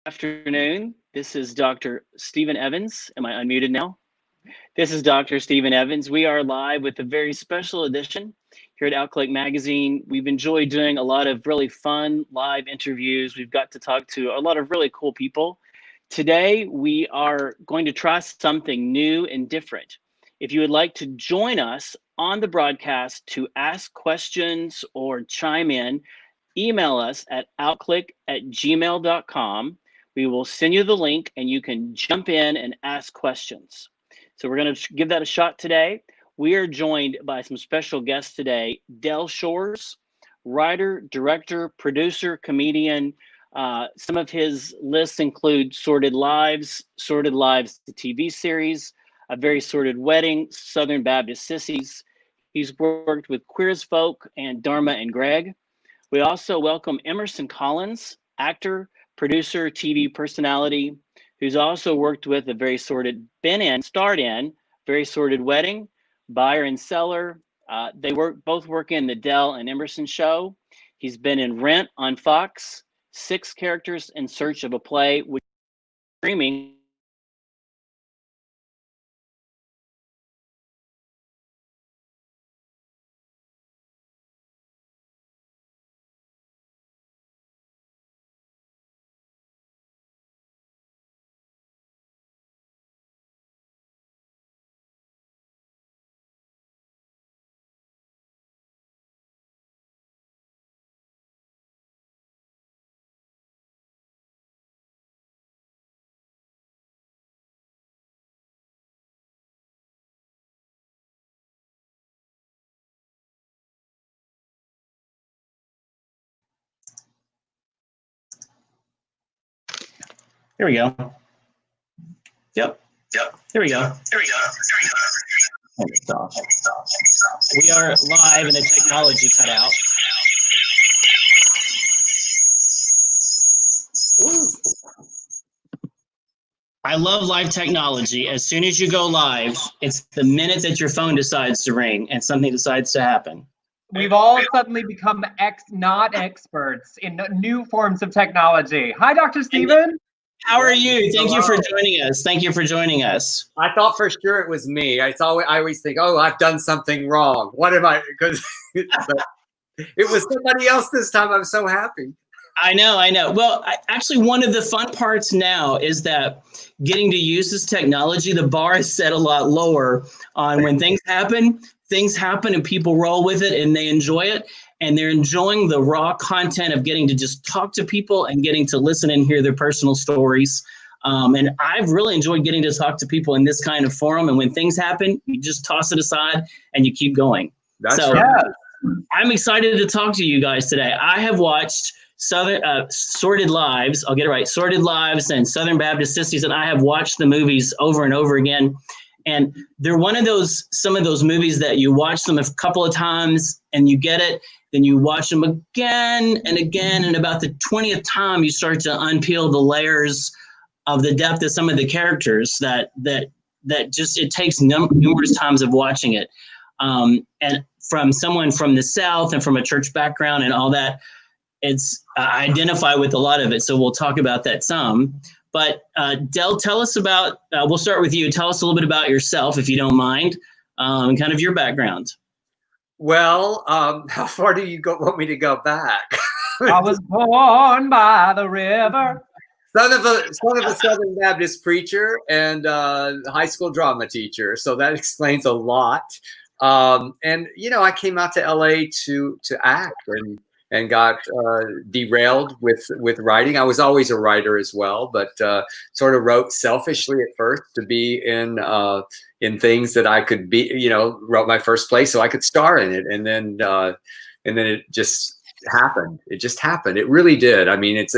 afternoon. This is Dr. Stephen Evans. Am I unmuted now? This is Dr. Stephen Evans. We are live with a very special edition here at Outclick Magazine. We've enjoyed doing a lot of really fun live interviews. We've got to talk to a lot of really cool people. Today, we are going to try something new and different. If you would like to join us on the broadcast to ask questions or chime in, email us at outclick@gmail.com. We will send you the link and you can jump in and ask questions. So we're going to give that a shot today. We are joined by some special guests today. Dell Shores, writer, director, producer, comedian. Some of his lists include Sordid Lives, the TV series, A Very Sordid Wedding, Southern Baptist Sissies. He's worked with Queer as Folk and Dharma and Greg. We also welcome Emerson Collins, actor, producer, TV personality, who's also worked with A Very Sordid, starred in Very Sordid Wedding, Buyer and Seller. They both work in the Dell and Emerson show. He's been in Rent on Fox, 6 Characters in Search of a Play, which is streaming. Here we go. Yep. Here we go. We are live and the technology cut out. Ooh. I love live technology. As soon as you go live, it's the minute that your phone decides to ring and something decides to happen. We've all suddenly become not experts in new forms of technology. Hi, Dr. Stephen. How are you? Thank you for joining us. Thank you for joining us. I thought for sure it was me. I always think, oh, I've done something wrong. What am I? Because it was somebody else this time. I'm so happy. I know. Well, actually, one of the fun parts now is that getting to use this technology, the bar is set a lot lower on when things happen and people roll with it and they enjoy it. And they're enjoying the raw content of getting to just talk to people and getting to listen and hear their personal stories. And I've really enjoyed getting to talk to people in this kind of forum. And when things happen, you just toss it aside and you keep going. I'm excited to talk to you guys today. I have watched Sordid Lives. I'll get it right. Sordid Lives and Southern Baptist Sissies. And I have watched the movies over and over again. And they're some of those movies that you watch them a couple of times and you get it. Then you watch them again and again. And about the 20th time, you start to unpeel the layers of the depth of some of the characters that just, it takes numerous times of watching it. And from someone from the South and from a church background and all that, I identify with a lot of it. So we'll talk about that some. But Dell, tell us about, we'll start with you. Tell us a little bit about yourself, if you don't mind, and kind of your background. Well, how far do you want me to go back? I was born by the river. Son of a Southern Baptist preacher and high school drama teacher. So that explains a lot. And, I came out to LA to act and got derailed with writing. I was always a writer as well, but sort of wrote selfishly at first to be in things that I could be, wrote my first play so I could star in it. And then it just happened. It just happened. It really did. I mean, it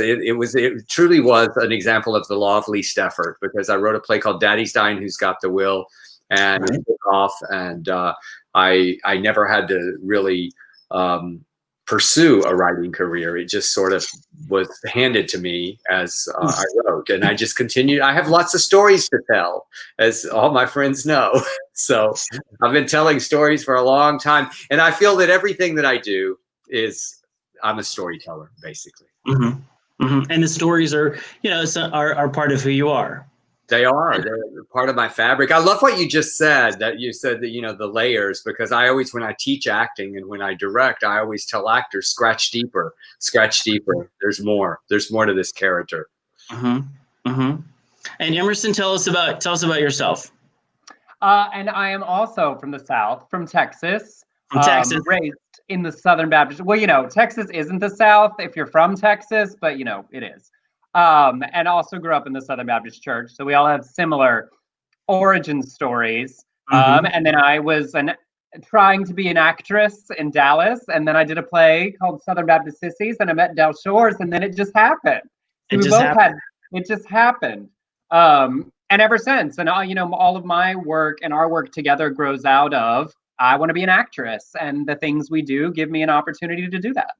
truly was an example of the law of least effort, because I wrote a play called Daddy's Dying, Who's Got the Will, and it took off. And I never had to really pursue a writing career. It just sort of was handed to me as I wrote, and I just continued. I have lots of stories to tell, as all my friends know. So I've been telling stories for a long time, and I feel that everything that I do I'm a storyteller, basically. Mm-hmm. And the stories are, are part of who you are. They are. They're part of my fabric. I love what you just said, that you said that, the layers, because I always, when I teach acting and when I direct, I always tell actors, scratch deeper, scratch deeper. There's more. There's more to this character. And Emerson, tell us about yourself. And I am also from the South, from Texas. Raised in the Southern Baptist. Well, Texas isn't the South if you're from Texas, but it is. And also grew up in the Southern Baptist Church. So we all have similar origin stories. And then I was trying to be an actress in Dallas. And then I did a play called Southern Baptist Sissies, and I met Dell Shores, and then it just happened. It just happened. And ever since, and all of my work and our work together grows out of, I want to be an actress, and the things we do give me an opportunity to do that.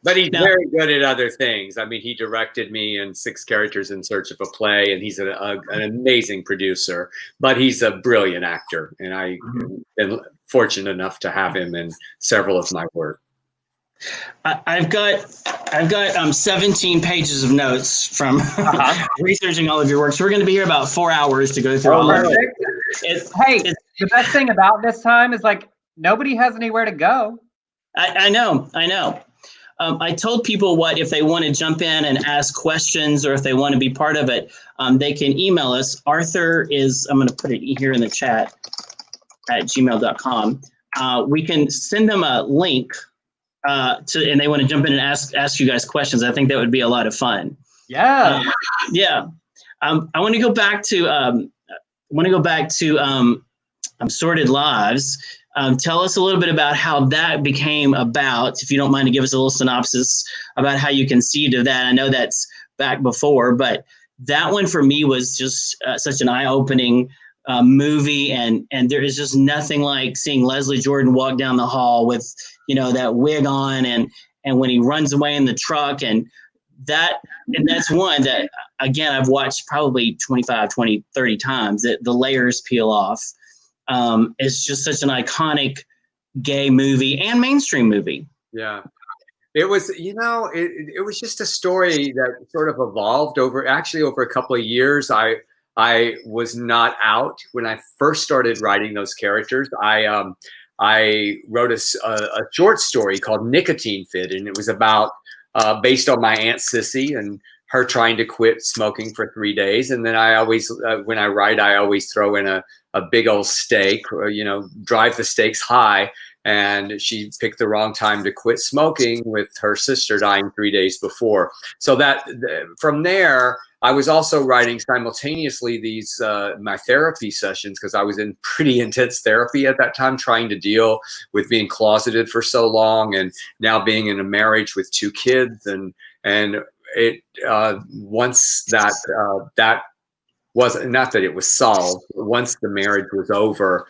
But he's very good at other things. I mean, he directed me in 6 Characters in Search of a Play, and he's an amazing producer, but he's a brilliant actor. And I've been fortunate enough to have him in several of my work. I've got 17 pages of notes from researching all of your work. So we're going to be here about 4 hours to go through all of it. The best thing about this time is nobody has anywhere to go. I know. I told people if they want to jump in and ask questions, or if they want to be part of it, they can email us. Arthur is, I'm going to put it here in the chat, at gmail.com. We can send them a link and they want to jump in and ask you guys questions. I think that would be a lot of fun. Yeah. I want to go back to Sorted Lives. Tell us a little bit about how that became about, if you don't mind to give us a little synopsis about how you conceived of that. I know that's back before, but that one for me was just such an eye-opening movie, and there is just nothing like seeing Leslie Jordan walk down the hall with that wig on, and when he runs away in the truck, and that's one that, again, I've watched probably 25, 20, 30 times, that the layers peel off. It's just such an iconic gay movie and mainstream movie. Yeah. It was, it was just a story that sort of evolved over a couple of years. I was not out when I first started writing those characters. I wrote a short story called Nicotine Fit, and it was about based on my Aunt Sissy and her trying to quit smoking for 3 days. And then I always, when I write, I always throw in a big old stake, drive the stakes high. And she picked the wrong time to quit smoking, with her sister dying 3 days before. So from there, I was also writing simultaneously these my therapy sessions, because I was in pretty intense therapy at that time, trying to deal with being closeted for so long, and now being in a marriage with 2 kids. And it once that wasn't, not that it was solved, but once the marriage was over,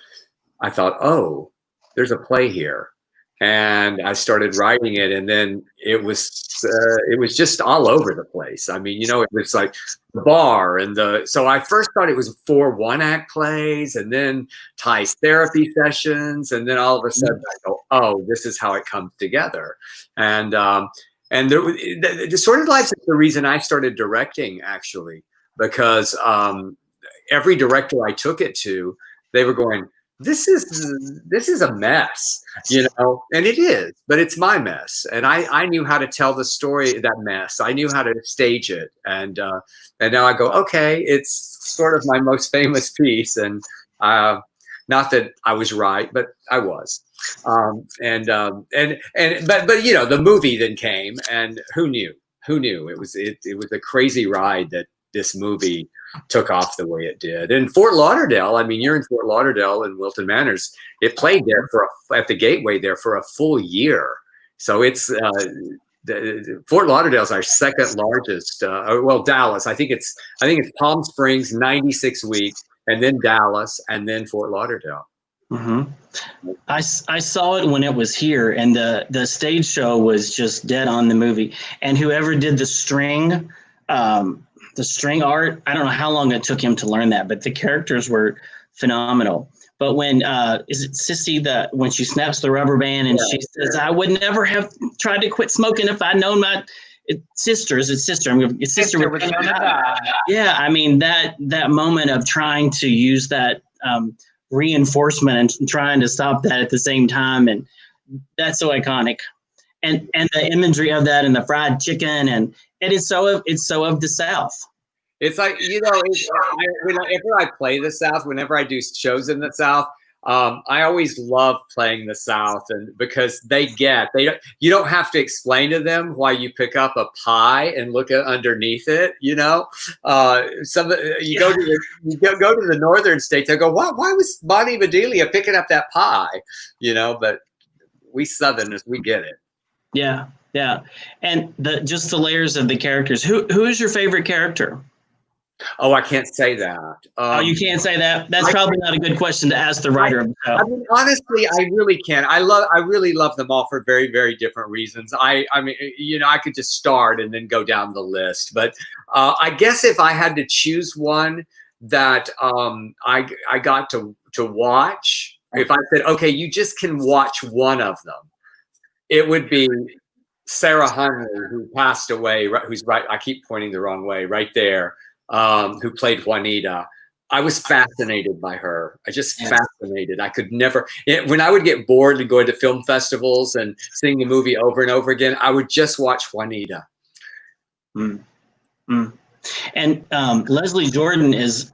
I thought, oh, there's a play here. And I started writing it, and then it was just all over the place. I mean, it was like the bar so I first thought it was 4 1-act plays, and then Ty's therapy sessions, and then all of a sudden I go, oh, this is how it comes together. And the Sorted Lives is the reason I started directing, actually, because every director I took it to, they were going, this is a mess, and it is, but it's my mess. And I knew how to tell the story, that mess. I knew how to stage it. And now I go, okay, it's sort of my most famous piece. And not that I was right, but I was. But the movie then came, and who knew? It was a crazy ride that this movie took off the way it did. And Fort Lauderdale, I mean, you're in Fort Lauderdale and Wilton Manors. It played there at the Gateway there for a full year. So it's Fort Lauderdale is our second largest. Dallas. I think it's Palm Springs 96 weeks, and then Dallas, and then Fort Lauderdale. I saw it when it was here, and the stage show was just dead on the movie. And whoever did the string art, I don't know how long it took him to learn that, but the characters were phenomenal. But when is it Sissy, when she snaps the rubber band and she says, "I would never have tried to quit smoking if I'd known sisters. It's sister. It's sister. We're gonna die. Yeah, I mean that moment of trying to use that reinforcement and trying to stop that at the same time, and that's so iconic. And the imagery of that and the fried chicken, and it's so of the South. It's like, whenever I play the South, whenever I do shows in the South, I always love playing the South, and because you don't have to explain to them why you pick up a pie and look at underneath it. You go to the northern states, they go, why was Bonnie Bedelia picking up that pie? But we Southerners, we get it. Yeah, and just the layers of the characters. Who is your favorite character? Oh, I can't say that. You can't say that? That's probably not a good question to ask the writer of the show. I mean, honestly, I really can't. I really love them all for very, very different reasons. I mean, I could just start and then go down the list. But I guess if I had to choose one that I got to watch, if I said, okay, you just can watch one of them, it would be Sarah Hunley, who passed away, who's right. I keep pointing the wrong way, right there. Who played Juanita. I was fascinated by her. Fascinated. I could never, when I would get bored and go to film festivals and seeing the movie over and over again, I would just watch Juanita. And Leslie Jordan is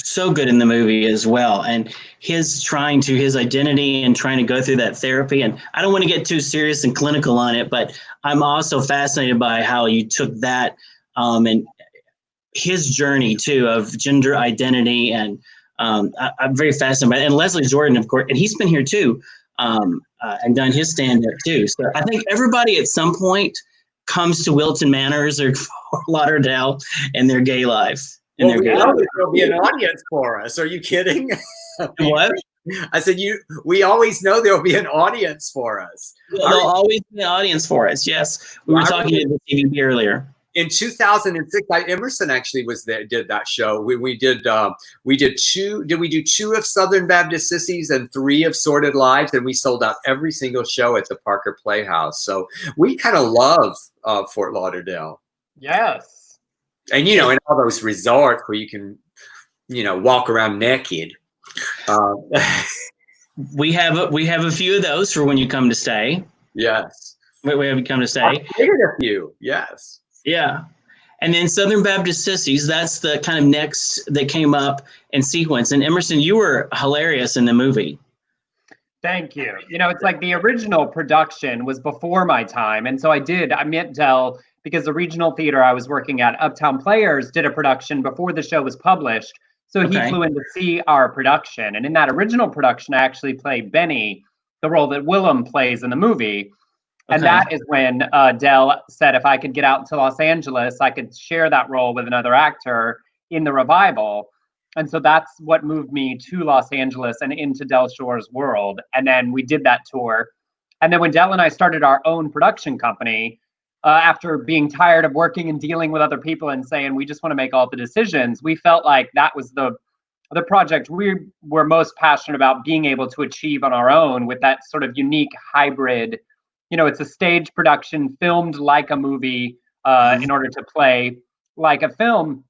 so good in the movie as well. And his identity and trying to go through that therapy. And I don't want to get too serious and clinical on it, but I'm also fascinated by how you took that and his journey too of gender identity, and I'm very fascinated by it. And Leslie Jordan, of course, and he's been here too, and done his stand-up too. So I think everybody at some point comes to Wilton Manors or Fort Lauderdale in their gay life. There'll be an audience for us. Are you kidding? What? I said, we always know there'll be an audience for us. There'll always be an audience for us. Yes, we were talking to the TVP earlier. In 2006, Emerson actually was there, did that show. We did two. Did we do 2 of Southern Baptist Sissies and 3 of Sordid Lives? And we sold out every single show at the Parker Playhouse. So we kind of love Fort Lauderdale. Yes. And in all those resorts where you can, walk around naked. We have a few of those for when you come to stay. Yes. We have you come to stay. I figured a few. Yes. Yeah. And then Southern Baptist Sissies, that's the kind of next that came up in sequence. And Emerson, you were hilarious in the movie. Thank you. It's like the original production was before my time. And so I met Dell because the regional theater I was working at, Uptown Players, did a production before the show was published. So he flew in to see our production. And in that original production, I actually played Benny, the role that Willem plays in the movie. And that is when Dell said if I could get out to Los Angeles, I could share that role with another actor in the revival. And so that's what moved me to Los Angeles and into Dell Shores world. And then we did that tour. And then when Dell and I started our own production company, after being tired of working and dealing with other people and saying, we just want to make all the decisions, we felt like that was the project we were most passionate about being able to achieve on our own, with that sort of unique hybrid. It's a stage production filmed like a movie in order to play like a film.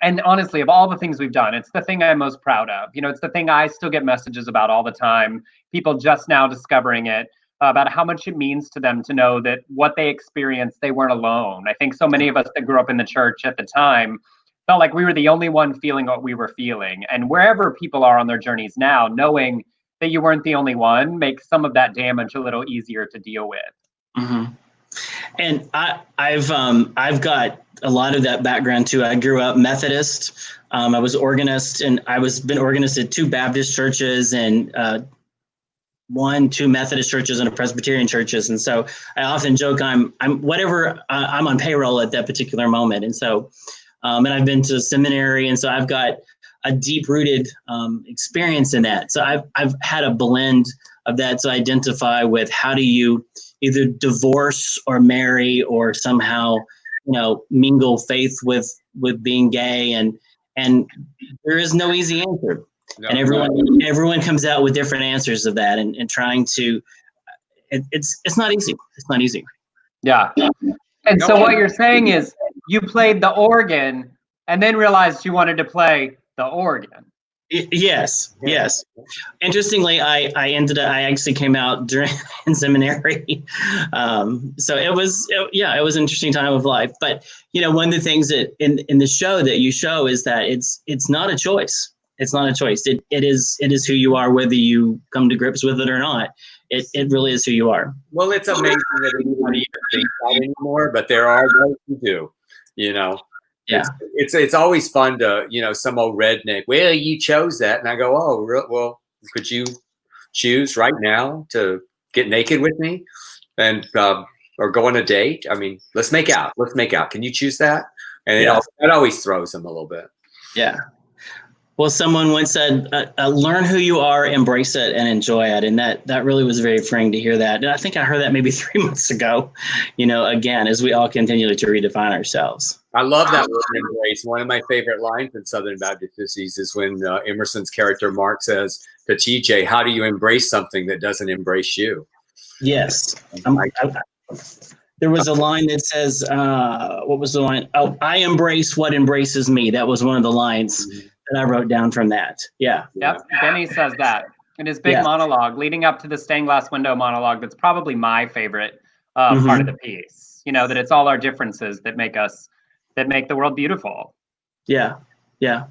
And honestly, of all the things we've done, it's the thing I'm most proud of. It's the thing I still get messages about all the time. People just now discovering it, about how much it means to them to know that what they experienced, they weren't alone. I think so many of us that grew up in the church at the time felt like we were the only one feeling what we were feeling. And wherever people are on their journeys now, knowing that you weren't the only one makes some of that damage a little easier to deal with. Mm-hmm. And I've got a lot of that background too. I grew up Methodist. I was organist, and been organist at 2 Baptist churches and 2 Methodist churches and a Presbyterian churches. And so I often joke I'm on payroll at that particular moment. And so, and I've been to seminary, and so I've got a deep-rooted experience in that. So I've had a blend of that to identify with how do you either divorce or marry or somehow, mingle faith with being gay, and there is no easy answer. No, and everyone comes out with different answers of that, and trying to, it's not easy. It's not easy. Yeah. And so what you're saying is you played the organ and then realized you wanted to play the organ. Yes. Interestingly, I actually came out during in seminary, so it was an interesting time of life. But one of the things that in the show that you show is that it's not a choice. It's not a choice. It is who you are, whether you come to grips with it or not. It really is who you are. Well, it's amazing that anybody even thinks that anymore, but there are those who do. Yeah. It's always fun to, some old redneck, well, you chose that. And I go, oh, well, could you choose right now to get naked with me and or go on a date? I mean, let's make out. Can you choose that? And it always throws them a little bit. Yeah. Well, someone once said, learn who you are, embrace it, and enjoy it. And that really was very freeing to hear that. And I think I heard that maybe 3 months ago, again, as we all continue to redefine ourselves. I love that word, embrace. One of my favorite lines in Southern Baptist Sissies is when Emerson's character Mark says to TJ, how do you embrace something that doesn't embrace you? Yes. There was a line that says, what was the line? Oh, I embrace what embraces me. That was one of the lines that I wrote down from that. Yeah. Yep. Benny says that in his big monologue leading up to the stained glass window monologue. That's probably my favorite part of the piece. That it's all our differences that make the world beautiful. Yeah. Yeah.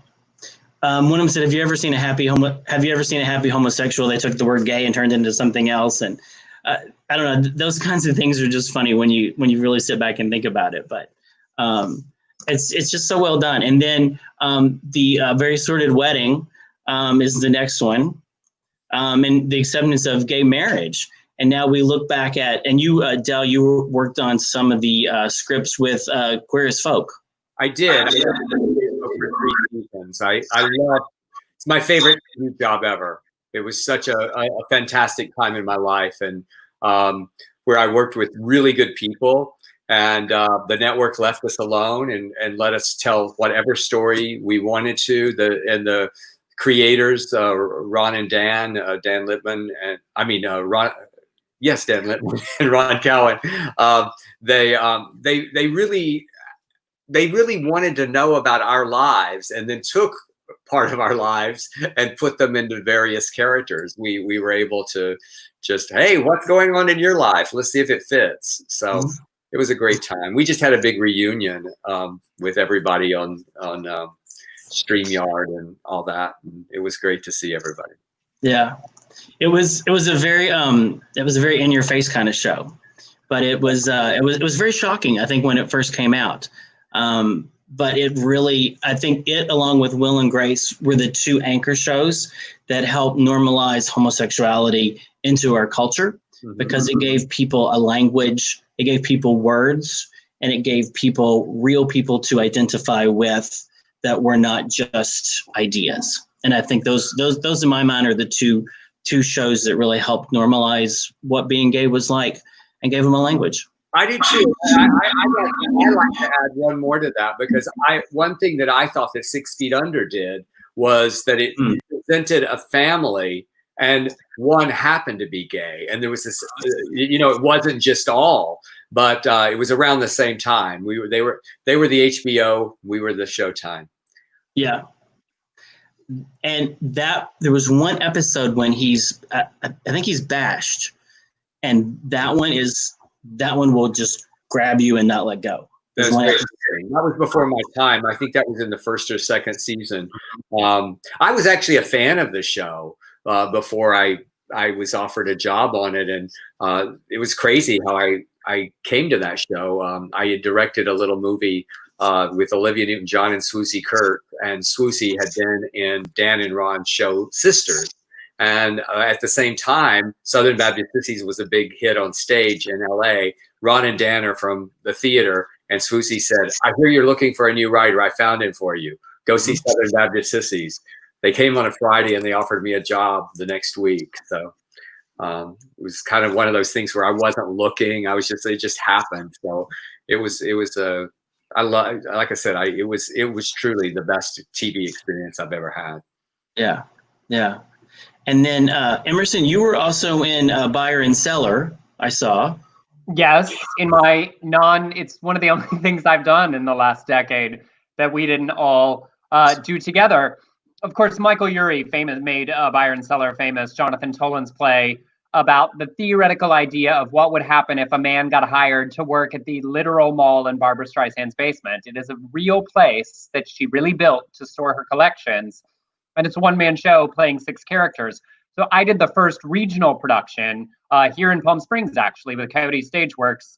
One of them said, have you ever seen a happy homosexual? They took the word gay and turned it into something else. And I don't know, those kinds of things are just funny when you really sit back and think about it. But it's just so well done. And then the Very Sordid Wedding is the next one, and the acceptance of gay marriage. And now we look back at, and you, Dell, you worked on some of the scripts with Queer as Folk. I did. I over 3 seasons. I love. It's my favorite job ever. It was such a fantastic time in my life, and where I worked with really good people, and the network left us alone and let us tell whatever story we wanted to. The creators, Ron and Dan Lippman, and Ron. Yes, Dan Lippman and Ron Cowan. They really wanted to know about our lives, and then took part of our lives and put them into various characters. We were able to just, hey, what's going on in your life? Let's see if it fits. So it was a great time. We just had a big reunion with everybody on StreamYard and all that. And it was great to see everybody. Yeah. It was a very in your face kind of show, but it was very shocking, I think, when it first came out. But it really, I think it, along with Will and Grace, were the two anchor shows that helped normalize homosexuality into our culture, because it gave people a language, it gave people words, and it gave people real people to identify with that were not just ideas. And I think those in my mind are the two shows that really helped normalize what being gay was like and gave them a language. I do too. I like to add one more to that, because one thing that I thought that 6 Feet Under did was that it presented a family, and one happened to be gay, and there was this, it wasn't just all, but it was around the same time. They were the HBO, we were the Showtime. Yeah. And there was one episode when I think he's bashed, and that one will just grab you and not let go. That was before my time. I think that was in the first or second season. I was actually a fan of the show before I was offered a job on it, and it was crazy how I came to that show. I had directed a little movie with Olivia Newton-John and Swoosie Kurt, and Swoosie had been in Dan and Ron's show Sisters. And at the same time, Southern Baptist Sissies was a big hit on stage in LA. Ron and Dan are from the theater, and Swoosie said, I hear you're looking for a new writer. I found him for you. Go see Southern Baptist Sissies. They came on a Friday, and they offered me a job the next week. So it was kind of one of those things where I wasn't looking. It just happened. So it was like I said, it was truly the best TV experience I've ever had. Yeah. Yeah. And then Emerson, you were also in Buyer and Seller, I saw. Yes, in my it's one of the only things I've done in the last decade that we didn't all do together. Of course, Michael Urie made Buyer and Seller famous, Jonathan Toland's play about the theoretical idea of what would happen if a man got hired to work at the literal mall in Barbra Streisand's basement. It is a real place that she really built to store her collections, and it's a one-man show playing 6 characters. So I did the first regional production here in Palm Springs, actually, with Coyote Stageworks.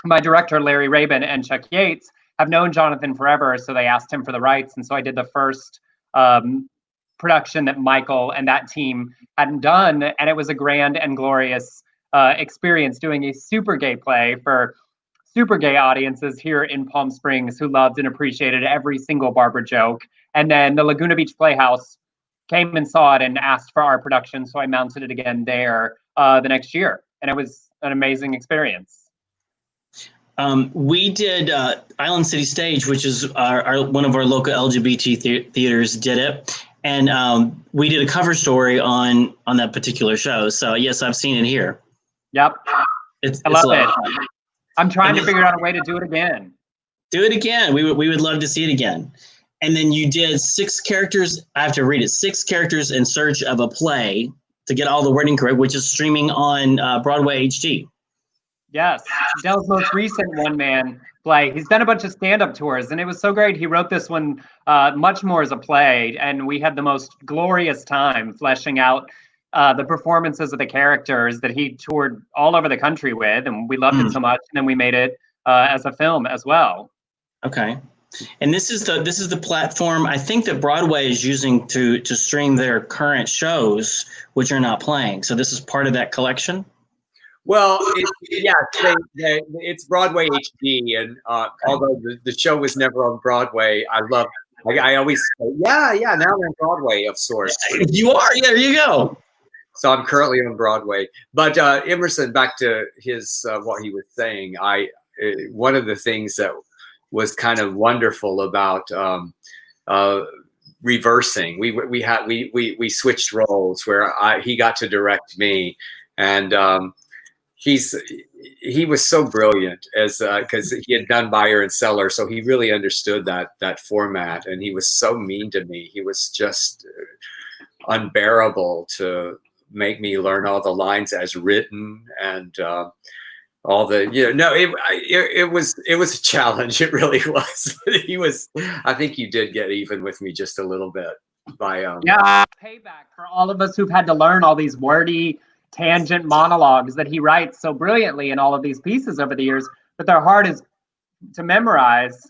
My director, Larry Rabin, and Chuck Yates have known Jonathan forever, so they asked him for the rights. And so I did the first production that Michael and that team hadn't done. And it was a grand and glorious experience doing a super gay play for super gay audiences here in Palm Springs who loved and appreciated every single Barbara joke. And then the Laguna Beach Playhouse came and saw it and asked for our production, so I mounted it again there the next year, and it was an amazing experience. We did Island City Stage, which is one of our local LGBT theaters, did it, and we did a cover story on that particular show. So yes, I've seen it here. Yep, I love it. I'm trying to figure out a way to do it again. Do it again. We would love to see it again. And then you did 6 characters. I have to read it. 6 characters in search of a play to get all the wording correct, which is streaming on Broadway HD. Yes, Dell's most recent one-man play. He's done a bunch of stand-up tours, and it was so great. He wrote this one much more as a play, and we had the most glorious time fleshing out the performances of the characters that he toured all over the country with, and we loved it so much. And then we made it as a film as well. Okay. And this is the platform I think that Broadway is using to stream their current shows, which are not playing. So this is part of that collection. Well, it's Broadway HD, and although the show was never on Broadway, I always say, now I'm on Broadway of sorts. You are, yeah, there you go. So I'm currently on Broadway. But Emerson, back to his what he was saying, one of the things that was kind of wonderful about reversing. We switched roles where he got to direct me, and he was so brilliant because he had done Buyer and Seller, so he really understood that format, and he was so mean to me. He was just unbearable to make me learn all the lines as written, and all the, it was a challenge. It really was. But I think you did get even with me just a little bit by payback for all of us who've had to learn all these wordy tangent monologues that he writes so brilliantly in all of these pieces over the years, but they're hard to memorize.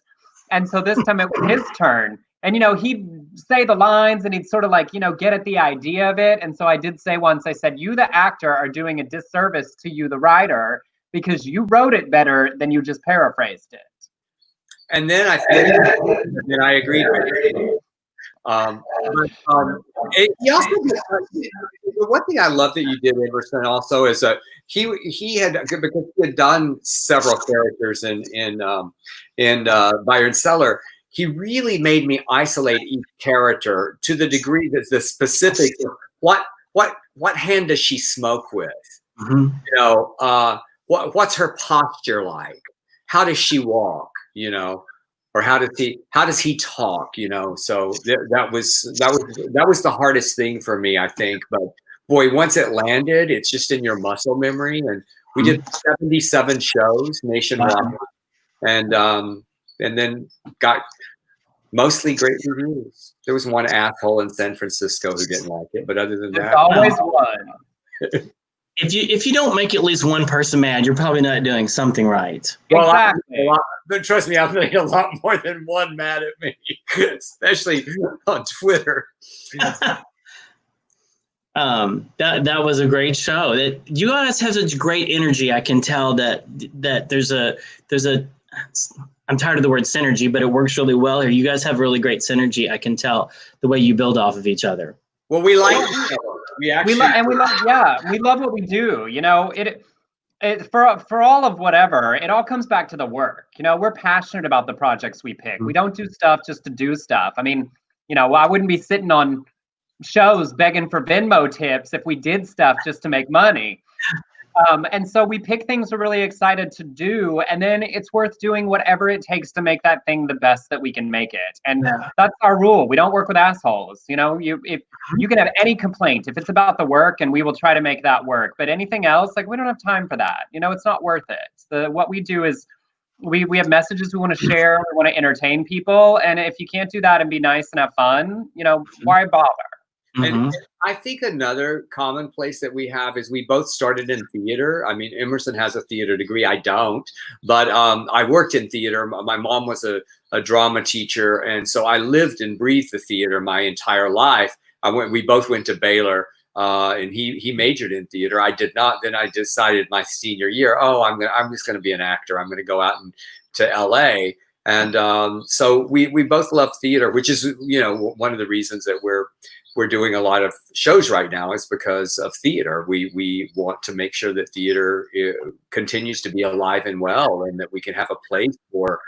And so this time it was his turn. And, he'd say the lines and he'd sort of get at the idea of it. And so I did say once, I said, you, the actor, are doing a disservice to you, the writer, because you wrote it better than you just paraphrased it. And then I think, and I agreed with you. He also did, the one thing I love that you did, Emerson, also is he had, because he had done several characters in Buyer and Seller. He really made me isolate each character to the degree that the specifics of what hand does she smoke with, what's her posture like, how does she walk, or how does he talk, so that was the hardest thing for me, I think. But boy, once it landed, it's just in your muscle memory. And we did 77 shows nationwide, and then got mostly great reviews. There was one asshole in San Francisco who didn't like it, but other than that, there's always one. If you don't make at least one person mad, you're probably not doing something right. Well, exactly. But trust me, I've made a lot more than one mad at me, especially on Twitter. That was a great show. You guys have such great energy. I can tell that there's a. I'm tired of the word synergy, but it works really well here. You guys have really great synergy. I can tell the way you build off of each other. Well, we like each other. We love what we do. For all of whatever, it all comes back to the work. We're passionate about the projects we pick. We don't do stuff just to do stuff. I mean, I wouldn't be sitting on shows begging for Venmo tips if we did stuff just to make money. And so we pick things we're really excited to do, and then it's worth doing whatever it takes to make that thing the best that we can make it. And that's our rule. We don't work with assholes. You know, if you can have any complaint, if it's about the work, and we will try to make that work. But anything else, like, we don't have time for that. You know, it's not worth it. What we do is we have messages we want to share, we want to entertain people. And if you can't do that and be nice and have fun, you know, why bother? And I think another commonplace that we have is we both started in theater. I mean, Emerson has a theater degree. I don't, but I worked in theater. My mom was a drama teacher, and so I lived and breathed the theater my entire life. We both went to Baylor, and he majored in theater. I did not. Then I decided my senior year, I'm just going to be an actor. I'm going to go out to LA. And so we both love theater, which is, you know, one of the reasons that we're doing a lot of shows right now is because of theater. We want to make sure that theater continues to be alive and well, and that we can have a place for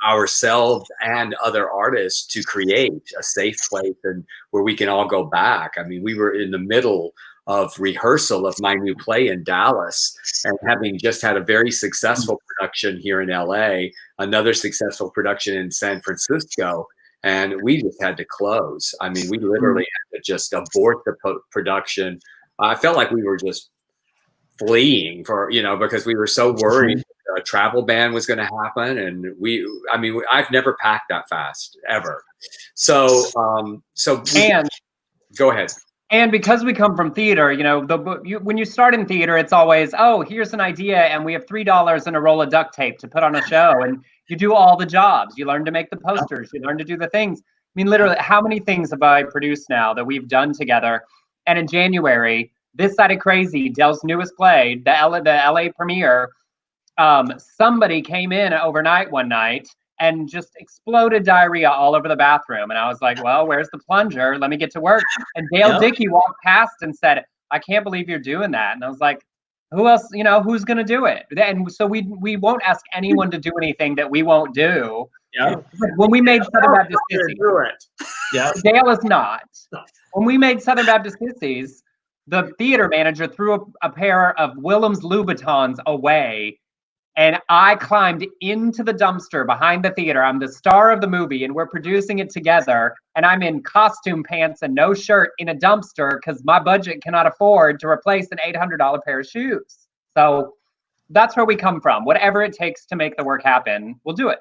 ourselves and other artists to create a safe place and where we can all go back. I mean, we were in the middle of rehearsal of my new play in Dallas, and having just had a very successful production here in LA, another successful production in San Francisco, and we just had to close. I mean, we literally had to just abort the production. I felt like we were just fleeing because we were so worried a travel ban was going to happen. And I've never packed that fast ever. So go ahead. And because we come from theater, you know, when you start in theater, it's always, oh, here's an idea, and we have $3 and a roll of duct tape to put on a show, and you do all the jobs. You learn to make the posters. You learn to do the things. I mean, literally, how many things have I produced now that we've done together? And in January, This Side of Crazy, Dell's newest play, the LA premiere, somebody came in overnight one night and just exploded diarrhea all over the bathroom. And I was like, well, where's the plunger? Let me get to work. And Dale Dickey walked past and said, I can't believe you're doing that. And I was like, who else, you know, who's going to do it? And so we won't ask anyone to do anything that we won't do. Yeah. When we made Southern Baptist Sissies, Dale is not. When we made Southern Baptist Sissies, the theater manager threw a pair of Willems Louboutins away, and I climbed into the dumpster behind the theater. I'm the star of the movie, and we're producing it together, and I'm in costume pants and no shirt in a dumpster because my budget cannot afford to replace an $800 pair of shoes. So that's where we come from. Whatever it takes to make the work happen, we'll do it.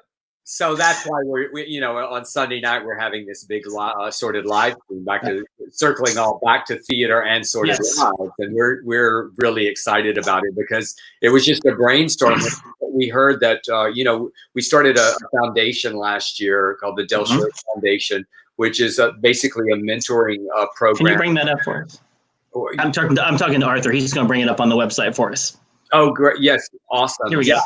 So that's why we you know, on Sunday night we're having this big sorted live stream circling all back to theater and sorted live, and we're really excited about it because it was just a brainstorm. We heard that you know, we started a foundation last year called the Dell Shores Foundation, which is basically a mentoring program. Can you bring that up for us? I'm talking to Arthur. He's going to bring it up on the website for us. Oh, great! Yes, awesome. Here we go.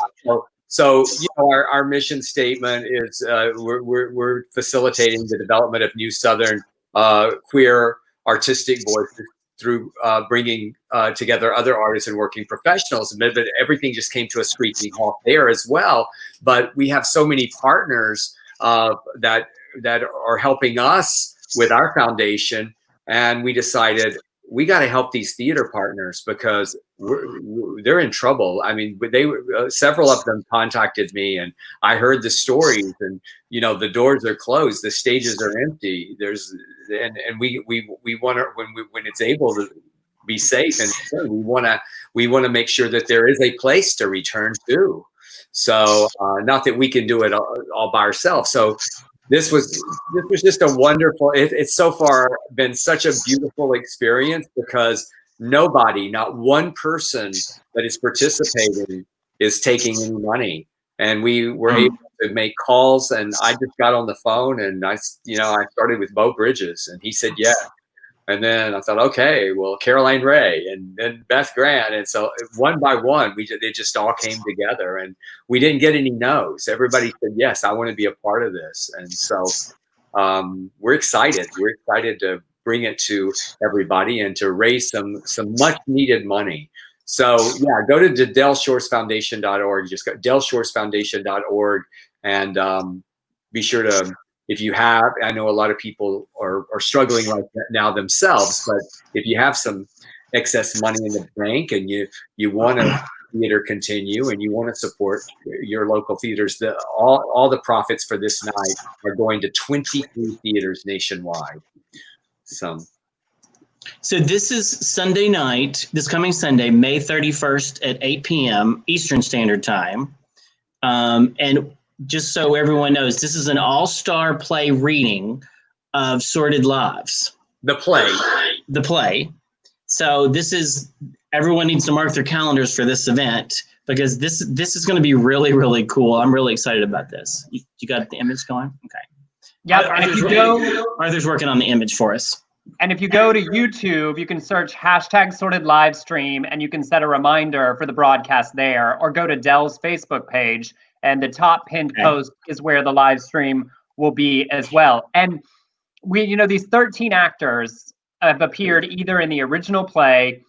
So you know, our mission statement is we're facilitating the development of new Southern queer artistic voices through bringing together other artists and working professionals. But everything just came to a screeching halt there as well. But we have so many partners that are helping us with our foundation, and we decided we got to help these theater partners because they're in trouble. I mean, several of them contacted me, and I heard the stories. And you know, the doors are closed, the stages are empty. And we want to, when it's able to be safe, and we want to make sure that there is a place to return to. So not that we can do it all by ourselves. So this was just a wonderful, it's so far been such a beautiful experience because nobody, not one person that is participating is taking any money. And we were able to make calls, and I just got on the phone and I started with Bo Bridges, and he said, yeah. And then I thought, okay, well, Caroline Ray and then Beth Grant. And so one by one, it just all came together, and we didn't get any no's. Everybody said, yes, I want to be a part of this. And so we're excited. We're excited to bring it to everybody and to raise some much needed money. So yeah, go to the DellShoresFoundation.org. Just go DellShoresFoundation.org, and be sure to, if you have, I know a lot of people are struggling right now themselves, but if you have some excess money in the bank, and you want to theater continue, and you want to support your local theaters, all the profits for this night are going to 23 theaters nationwide. So this is Sunday night, this coming Sunday, May 31st at 8 p.m. Eastern Standard Time. And just so everyone knows, this is an all-star play reading of Sordid Lives. The play. The play. So everyone needs to mark their calendars for this event, because this is going to be really, really cool. I'm really excited about this. You got the image going? Okay. Yeah, Arthur's working on the image for us. And if you go to YouTube, you can search #SordidLivestream, and you can set a reminder for the broadcast there, or go to Dell's Facebook page, and the top pinned post is where the live stream will be as well. And these 13 actors have appeared either in the original play,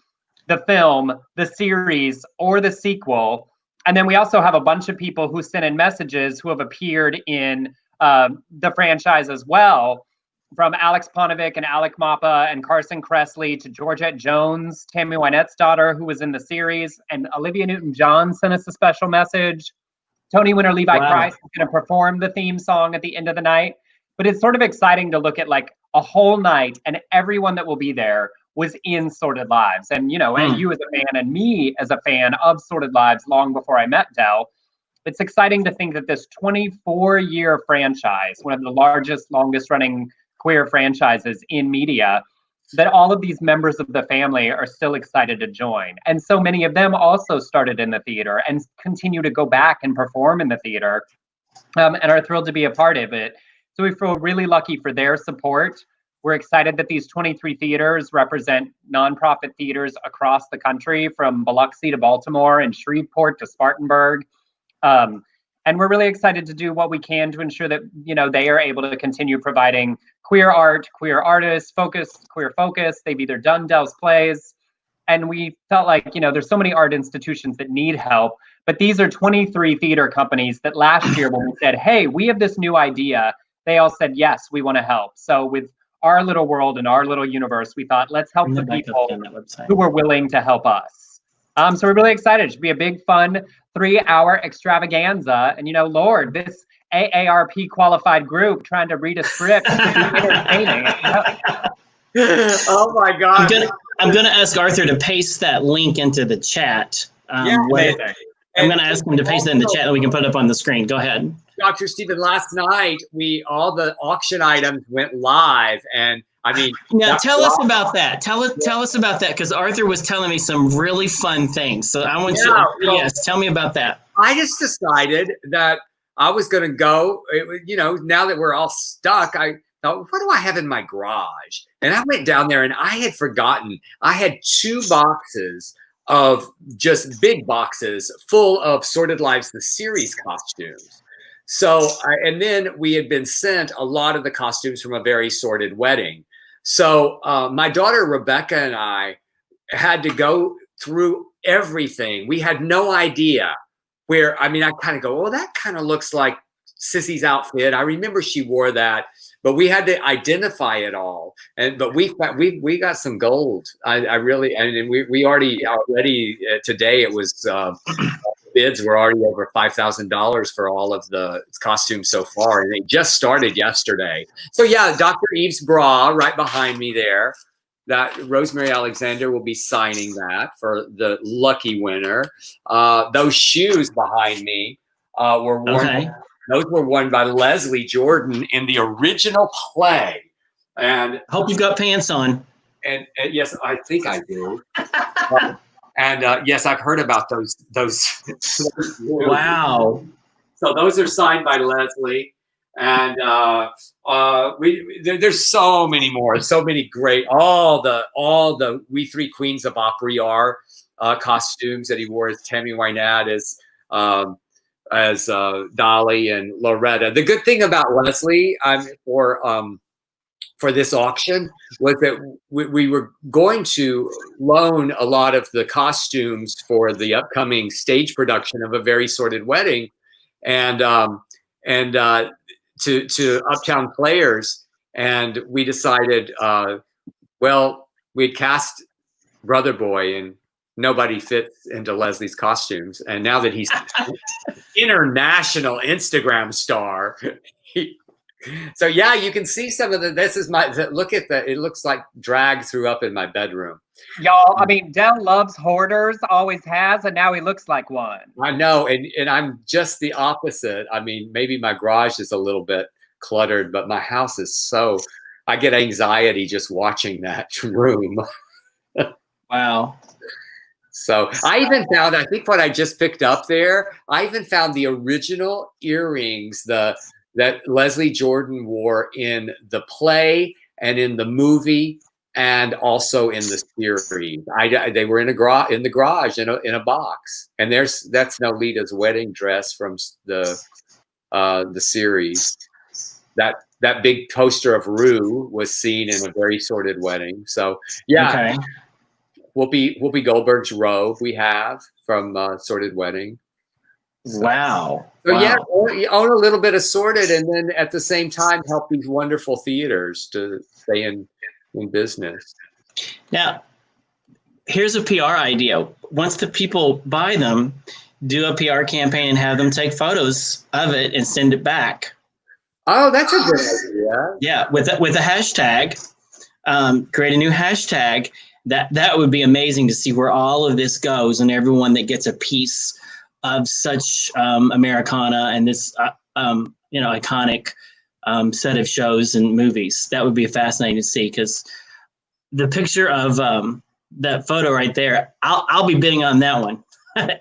the film, the series, or the sequel. And then we also have a bunch of people who sent in messages who have appeared in the franchise as well, from Alex Ponovic and Alec Mappa and Carson Kressley to Georgette Jones, Tammy Wynette's daughter, who was in the series, and Olivia Newton-John sent us a special message. Tony winner Levi Price is going to perform the theme song at the end of the night. But it's sort of exciting to look at like a whole night, and everyone that will be there was in Sordid Lives. And, and you as a fan and me as a fan of Sordid Lives long before I met Dell, it's exciting to think that this 24-year franchise, one of the largest, longest running queer franchises in media, that all of these members of the family are still excited to join. And so many of them also started in the theater and continue to go back and perform in the theater, and are thrilled to be a part of it. So we feel really lucky for their support. We're excited that these 23 theaters represent nonprofit theaters across the country, from Biloxi to Baltimore and Shreveport to Spartanburg. And we're really excited to do what we can to ensure that, they are able to continue providing queer art, queer artists, queer focus. They've either done Dell's plays, and we felt like, there's so many art institutions that need help, but these are 23 theater companies that last year, when we said, hey, we have this new idea, they all said, yes, we want to help. So with our little world and our little universe, we thought, let's help the people who were willing to help us. So we're really excited. It should be a big, fun 3-hour extravaganza. And, Lord, this AARP qualified group trying to read a script should be entertaining. Oh my God. I'm gonna ask Arthur to paste that link into the chat. I'm gonna ask him to paste that in the chat, and we can put it up on the screen. Go ahead. Dr. Stephen, last night all the auction items went live, and now tell us about that. Tell us about that, because Arthur was telling me some really fun things. So I want tell me about that. I just decided that I was going to go. Now that we're all stuck, I thought, what do I have in my garage? And I went down there, and I had forgotten. I had 2 boxes of just big boxes full of Sordid Lives, the series costumes. So, and then we had been sent a lot of the costumes from A Very Sordid Wedding. So my daughter Rebecca and I had to go through everything. We had no idea where, I kind of go, oh, that kind of looks like Sissy's outfit. I remember she wore that, but we had to identify it all. But we got some gold. We already today it was, bids were already over $5,000 for all of the costumes so far, and they just started yesterday. So yeah, Dr. Eve's bra right behind me there. That Rosemary Alexander will be signing that for the lucky winner. Those shoes behind me were worn. Okay. Those were worn by Leslie Jordan in the original play. And hope you've got pants on. And yes, I think I do. And yes, I've heard about those. Wow. So those are signed by Leslie, and there's so many more, so many great. All the We Three Queens of Opry costumes that he wore as Tammy Wynette, as Dolly and Loretta. The good thing about Leslie, for this auction, was that we were going to loan a lot of the costumes for the upcoming stage production of A Very Sordid Wedding, and to Uptown Players, and we decided, we'd cast brother boy, and nobody fits into Leslie's costumes. And now that he's international Instagram star, so yeah, you can see some of the. This is my look at the. It looks like drag threw up in my bedroom. Y'all, I mean, Dell loves hoarders, always has, and now he looks like one. I know, and I'm just the opposite. I mean, maybe my garage is a little bit cluttered, but my house is so. I get anxiety just watching that room. Wow. So I even found, I think what I just picked up there, I even found the original earrings that Leslie Jordan wore in the play and in the movie and also in the series. They were in the garage in a box. And that's Nolita's wedding dress from the series. That big poster of Rue was seen in A Very Sordid Wedding. So yeah. Okay. Whoopi Goldberg's robe we have from Sordid Wedding. Wow. So yeah, own a little bit of Sordid, and then at the same time help these wonderful theaters to stay in business. Now, here's a PR idea. Once the people buy them, do a PR campaign and have them take photos of it and send it back. Oh, that's a good idea. Yeah, with a hashtag, create a new hashtag. That would be amazing to see where all of this goes and everyone that gets a piece of such Americana and this iconic set of shows and movies. That would be fascinating to see, because the picture of that photo right there, I'll be bidding on that one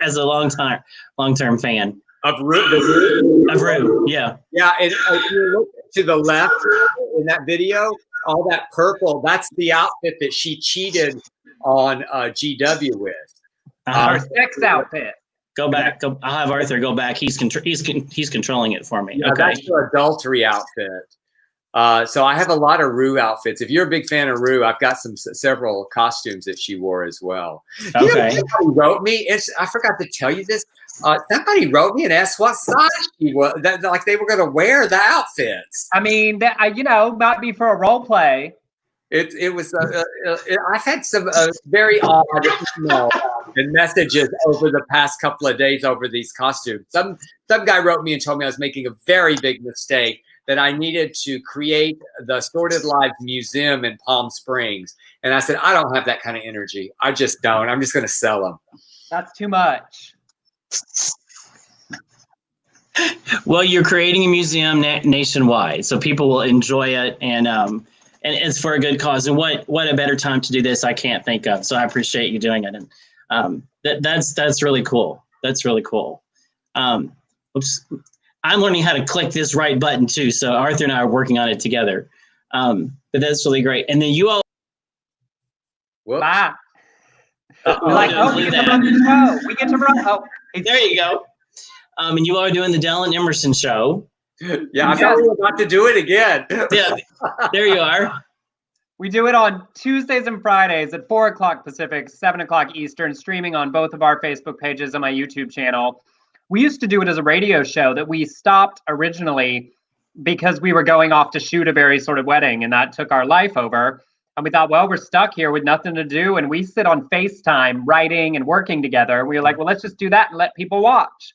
as a long-term fan of Rue. Of Rue, yeah. Yeah, and if you look to the left in that video, all that purple, that's the outfit that she cheated on GW with. Her sex outfit. Go back. I'll have Arthur go back. He's controlling it for me. Yeah, okay. That's her adultery outfit. So I have a lot of Rue outfits. If you're a big fan of Rue, I've got several costumes that she wore as well. Okay. You know, somebody wrote me. I forgot to tell you this. Somebody wrote me and asked what size she was. Like they were going to wear the outfits. I mean, might be for a role play. It was. I've had some very odd emails and messages over the past couple of days over these costumes. Some guy wrote me and told me I was making a very big mistake, that I needed to create the Sordid Lives Museum in Palm Springs. And I said, I don't have that kind of energy. I just don't. I'm just going to sell them. That's too much. Well, you're creating a museum nationwide, so people will enjoy it, and it's for a good cause. And what a better time to do this I can't think of. So I appreciate you doing it, and that's really cool. That's really cool. Oops. I'm learning how to click this right button too. So Arthur and I are working on it together. But that's really great. And then you all. Bye. We get to run the show. We get to run. Oh, there you go. And you are doing the Dell and Emerson show. Yeah, I thought we were about to do it again. Yeah, there you are. We do it on Tuesdays and Fridays at 4 o'clock Pacific, 7 o'clock Eastern, streaming on both of our Facebook pages and my YouTube channel. We used to do it as a radio show that we stopped originally because we were going off to shoot A Very Sordid Wedding, and that took our life over. And we thought, well, we're stuck here with nothing to do. And we sit on FaceTime writing and working together. We were like, well, let's just do that and let people watch.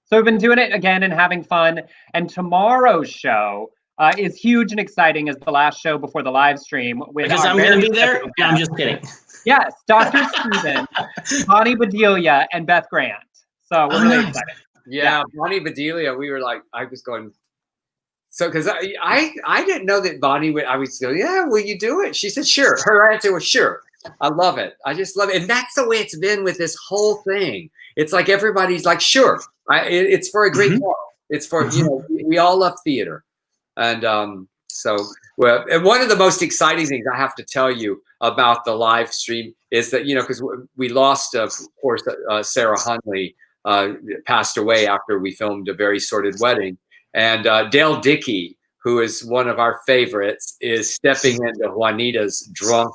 So we've been doing it again and having fun. And tomorrow's show is huge and exciting as the last show before the live stream. Because I'm going to be there? No, I'm just kidding. Yes, Dr. Steven, Bonnie Bedelia, and Beth Grant. So we're really excited. Yeah, Bonnie Bedelia, we were like, I was going, so because I didn't know that Bonnie would, I was going, yeah, will you do it? She said, sure. Her answer was sure. I love it. I just love it. And that's the way it's been with this whole thing. It's like everybody's like, sure. It's for a great cause. It's for, we all love theater. And well, and one of the most exciting things I have to tell you about the live stream is that, because we lost, of course, Sarah Hunley passed away after we filmed A Very Sordid Wedding. And Dale Dickey, who is one of our favorites, is stepping into Juanita's drunk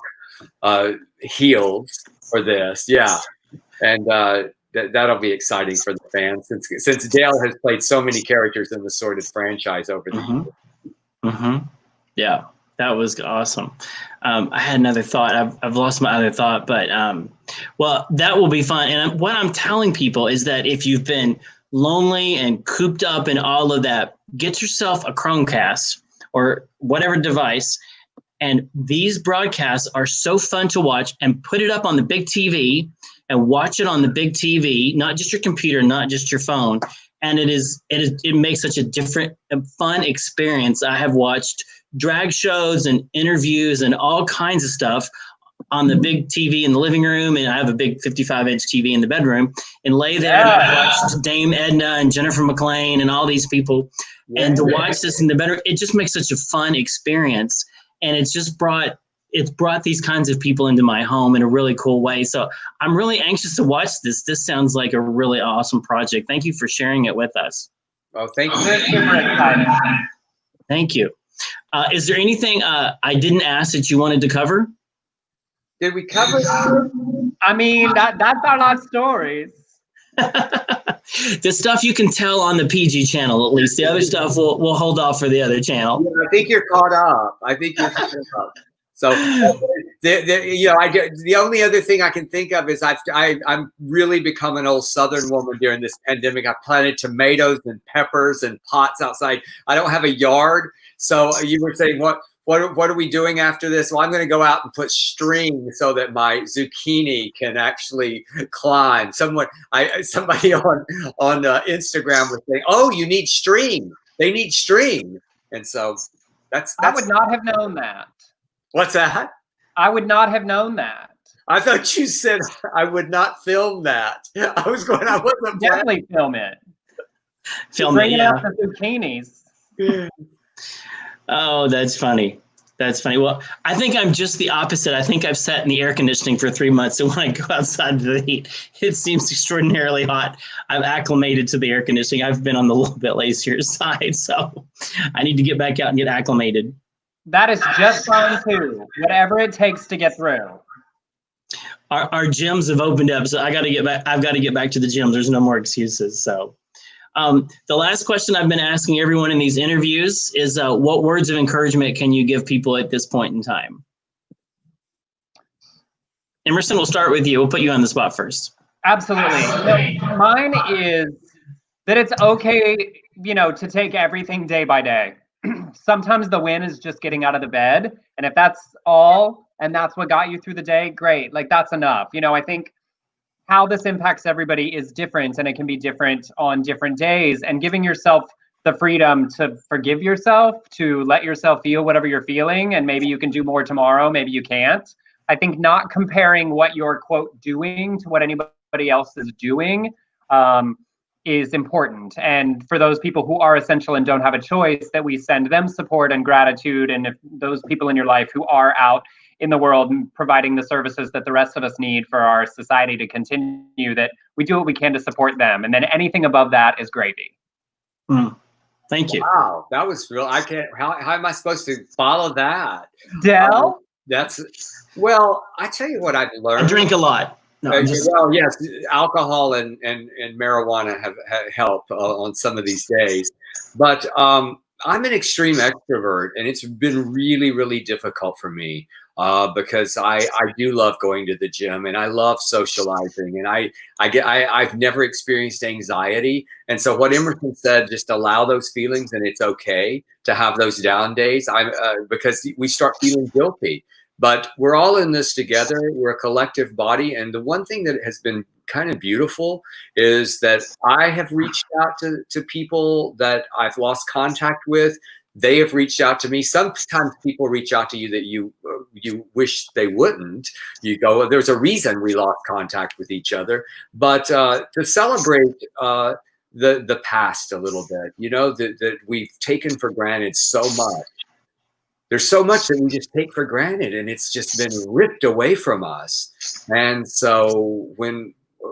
heels for this. Yeah. And that'll be exciting for the fans since Dale has played so many characters in the Sordid franchise over the years. Mm-hmm. Yeah, That was awesome. I had another thought. I've lost my other thought, but well, that will be fun. And what I'm telling people is that if you've been lonely and cooped up and all of that, get yourself a Chromecast or whatever device. And these broadcasts are so fun to watch, and put it up on the big TV and watch it on the big TV, not just your computer, not just your phone. And it makes such a different and fun experience. I have watched drag shows and interviews and all kinds of stuff on the big TV in the living room, and I have a big 55-inch TV in the bedroom, and lay there and I watched Dame Edna and Jennifer McLean and all these people. And to watch this in the bedroom, it just makes such a fun experience. And it's brought these kinds of people into my home in a really cool way. So I'm really anxious to watch this. This sounds like a really awesome project. Thank you for sharing it with us. Oh, thank you. Thank you. Is there anything I didn't ask that you wanted to cover? Did we cover that? I mean, that's our last stories. The stuff you can tell on the PG channel, at least. The other stuff we'll hold off for the other channel. Yeah, I think you're caught up. So, the only other thing I can think of is I'm really become an old Southern woman during this pandemic. I planted tomatoes and peppers and pots outside. I don't have a yard, so you were saying what are we doing after this? Well, I'm going to go out and put string so that my zucchini can actually climb. Somebody on Instagram was saying, "Oh, you need string. They need string," and so that's. I would not have known that. What's that? I would not have known that. I thought you said I would not film that. I wasn't definitely film it. Film it, yeah. Out the zucchinis. Oh, that's funny. That's funny. Well, I think I'm just the opposite. I think I've sat in the air conditioning for 3 months, and when I go outside to the heat, it seems extraordinarily hot. I've acclimated to the air conditioning. I've been on the little bit lazier side, so I need to get back out and get acclimated. That is just fine too. Whatever it takes to get through. Our gyms have opened up, so I got to get back. I've got to get back to the gyms. There's no more excuses. So, the last question I've been asking everyone in these interviews is, what words of encouragement can you give people at this point in time? Emerson, we'll start with you. We'll put you on the spot first. Absolutely. So mine is that it's okay, to take everything day by day. Sometimes the win is just getting out of the bed. And if that's all, and that's what got you through the day, great. Like, that's enough. I think how this impacts everybody is different, and it can be different on different days. And giving yourself the freedom to forgive yourself, to let yourself feel whatever you're feeling. And maybe you can do more tomorrow. Maybe you can't. I think not comparing what you're, quote, doing to what anybody else is doing is important. And for those people who are essential and don't have a choice, that we send them support and gratitude. And if those people in your life who are out in the world providing the services that the rest of us need for our society to continue, that we do what we can to support them. And then anything above that is gravy. Thank you. Wow, that was real. I can't. How am I supposed to follow that? Dell? Well, I tell you what I've learned. I drink a lot. No, well, yes, alcohol and marijuana have helped on some of these days, but I'm an extreme extrovert, and it's been really, really difficult for me because I do love going to the gym, and I love socializing, and I've never experienced anxiety, and so what Emerson said, just allow those feelings, and it's okay to have those down days. Because we start feeling guilty. But we're all in this together. We're a collective body. And the one thing that has been kind of beautiful is that I have reached out to people that I've lost contact with. They have reached out to me. Sometimes people reach out to you that you wish they wouldn't. You go, there's a reason we lost contact with each other. But to celebrate the past a little bit, that we've taken for granted so much. There's so much that we just take for granted, and it's just been ripped away from us. And so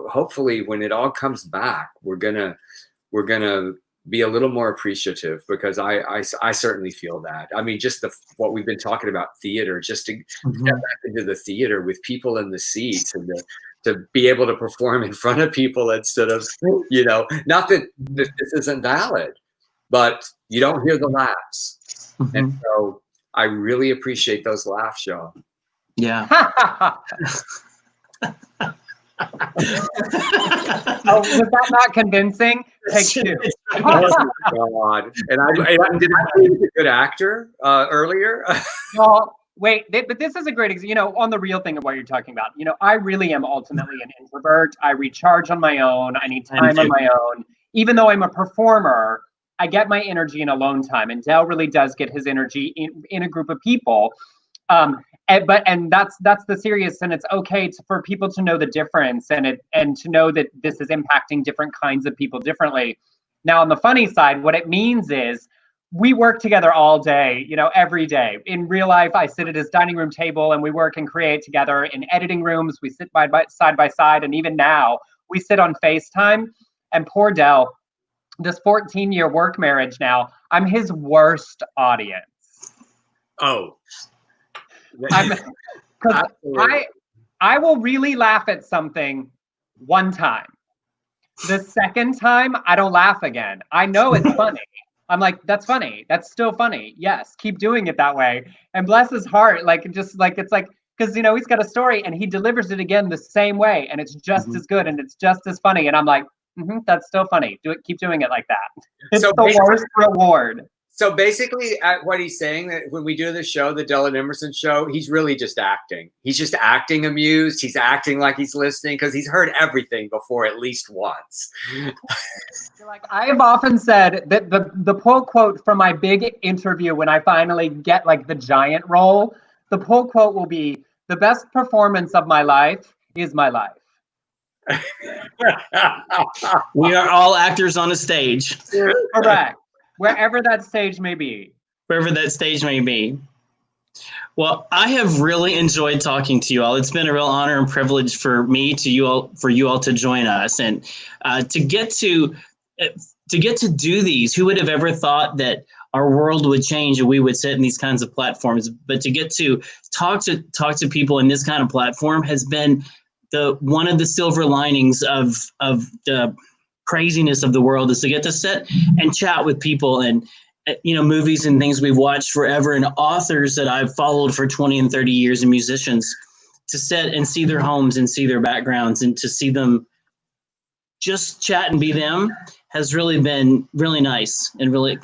hopefully when it all comes back, we're gonna be a little more appreciative, because I certainly feel that. I mean, just what we've been talking about, theater, just to get back into the theater with people in the seats, and to be able to perform in front of people instead of, not that this isn't valid, but you don't hear the laughs. And so I really appreciate those laughs, y'all. Yeah. Oh, was that not convincing? Take two. Oh my God! And did I think a good actor earlier? Well, wait, but this is a great example. You know, on the real thing of what you're talking about. You know, I really am ultimately an introvert. I recharge on my own. I need time on my own. Even though I'm a performer, I get my energy in alone time, and Dell really does get his energy in a group of people. And that's the serious, and it's okay for people to know the difference, and to know that this is impacting different kinds of people differently. Now, on the funny side, what it means is we work together all day, you know, every day. In real life, I sit at his dining room table and we work and create together. In editing rooms, we sit side by side, and even now we sit on FaceTime. And poor Dell, this 14-year work marriage now, I'm his worst audience. Oh. Because I will really laugh at something one time. The second time, I don't laugh again. I know it's funny. I'm like, that's funny. That's still funny. Yes, keep doing it that way. And bless his heart, it's like, because, you know, he's got a story and he delivers it again the same way, and it's just as good and it's just as funny. And I'm like, that's still funny. Keep doing it like that. It's the worst reward. So basically, what he's saying, that when we do the show, the Dell and Emerson show, he's really just acting. He's just acting amused. He's acting like he's listening because he's heard everything before at least once. Like, I've often said that the pull quote from my big interview, when I finally get like the giant role, the pull quote will be, "The best performance of my life is my life." We are all actors on a stage. Correct. Wherever that stage may be. Wherever that stage may be. Well, I have really enjoyed talking to you all. It's been a real honor and privilege for me for you all to join us, and to get to do these. Who would have ever thought that our world would change and we would sit in these kinds of platforms? But to get to talk to people in this kind of platform has been one of the silver linings of the craziness of the world, is to get to sit and chat with people, and you know, movies and things we've watched forever, and authors that I've followed for 20 and 30 years, and musicians, to sit and see their homes and see their backgrounds and to see them just chat and be them has really been really nice, and really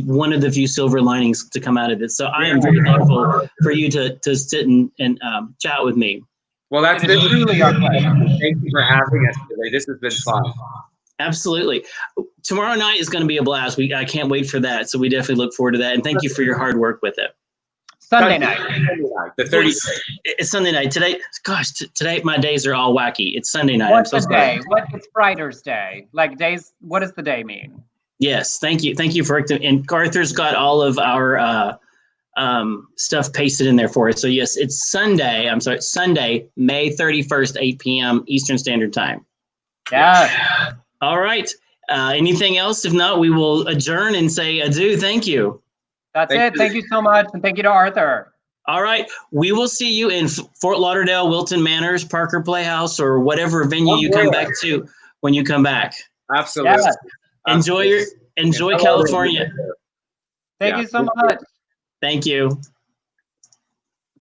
one of the few silver linings to come out of it. So I am very thankful for you to sit and chat with me. Well, that's been truly our pleasure. Thank you for having us today. This has been fun. Absolutely. Tomorrow night is going to be a blast. I can't wait for that. So we definitely look forward to that. And thank you for your hard work with it. Sunday night. The 30th. It's Sunday night. Today my days are all wacky. It's Sunday night. What's the day? It's Fridar's Day. Like days, what does the day mean? Yes. Thank you. Thank you for it. And Arthur's got all of our stuff pasted in there for us. So yes, it's Sunday, May 31st, 8 p.m. Eastern Standard Time. Yeah. All right. Anything else? If not, we will adjourn and say adieu. Thank you. That's it. Thank you so much. And thank you to Arthur. All right. We will see you in Fort Lauderdale, Wilton Manors, Parker Playhouse, or whatever venue you come back to when you come back. Absolutely. Yeah. Enjoy California. Thank you so much. Thank you.